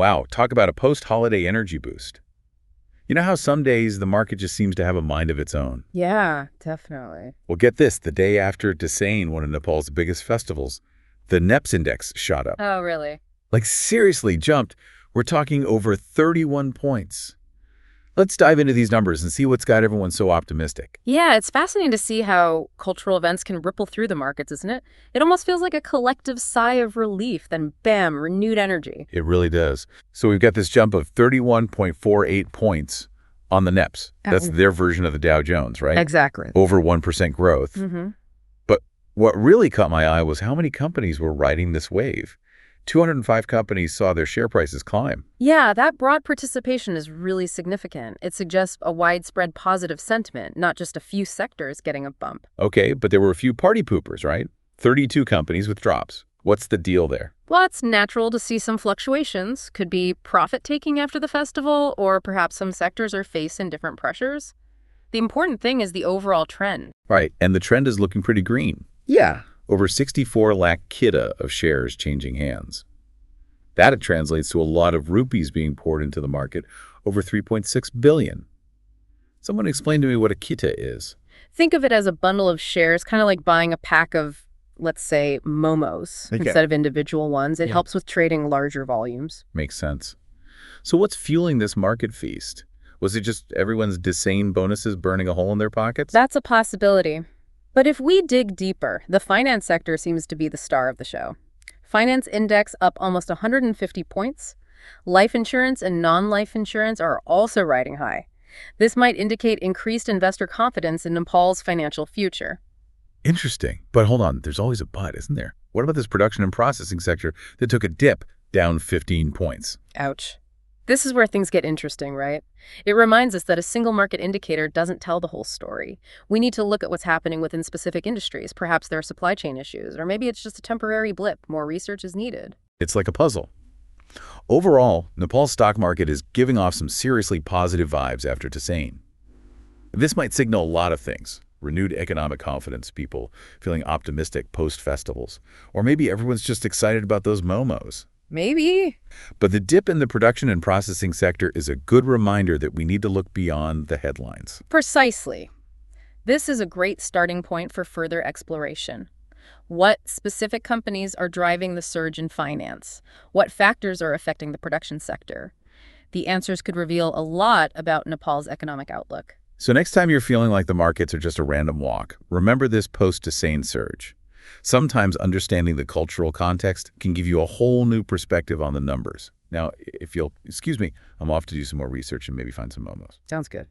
Wow, talk about a post-holiday energy boost. You know how some days the market just seems to have a mind of its own? Yeah, definitely. Well, get this, the day after Dashain, one of Nepal's biggest festivals, the Nepse index shot up. Oh, really? Like seriously jumped. We're talking over 31 points. Let's dive into these numbers and see what's got everyone so optimistic. Yeah, it's fascinating to see how cultural events can ripple through the markets, isn't it? It almost feels like a collective sigh of relief, then bam, renewed energy. It really does. So we've got this jump of 31.48 points on the Nepse. That's Oh. their version of the Dow Jones, right? Exactly. Over 1% growth. Mm-hmm. But what really caught my eye was how many companies were riding this wave. 205 companies saw their share prices climb. Yeah, that broad participation is really significant. It suggests a widespread positive sentiment, not just a few sectors getting a bump. Okay, but there were a few party poopers, right? 32 companies with drops. What's the deal there? Well, it's natural to see some fluctuations. Could be profit-taking after the festival, or perhaps some sectors are facing different pressures. The important thing is the overall trend. Right, and the trend is looking pretty green. Yeah. Over 64 lakh kita of shares changing hands. That it translates to a lot of rupees being poured into the market, over 3.6 billion. Someone explain to me what a kita is. Think of it as a bundle of shares, kind of like buying a pack of, let's say, momos Okay. instead of individual ones. It helps with trading larger volumes. Makes sense. So what's fueling this market feast? Was it just everyone's Dashain bonuses burning a hole in their pockets? That's a possibility. But if we dig deeper, the finance sector seems to be the star of the show. Finance index up almost 150 points. Life insurance and non-life insurance are also riding high. This might indicate increased investor confidence in Nepal's financial future. Interesting. But hold on, there's always a but, isn't there? What about this production and processing sector that took a dip down 15 points? Ouch. This is where things get interesting, right? It reminds us that a single market indicator doesn't tell the whole story. We need to look at what's happening within specific industries. Perhaps there are supply chain issues, or maybe it's just a temporary blip. More research is needed. It's like a puzzle. Overall, Nepal's stock market is giving off some seriously positive vibes after Dashain. This might signal a lot of things. Renewed economic confidence, people feeling optimistic post-festivals. Or maybe everyone's just excited about those momos. Maybe. But the dip in the production and processing sector is a good reminder that we need to look beyond the headlines. Precisely. This is a great starting point for further exploration. What specific companies are driving the surge in finance? What factors are affecting the production sector? The answers could reveal a lot about Nepal's economic outlook. So next time you're feeling like the markets are just a random walk, remember this post-Dashain surge. Sometimes understanding the cultural context can give you a whole new perspective on the numbers. Now, if you'll excuse me, I'm off to do some more research and maybe find some momos. Sounds good.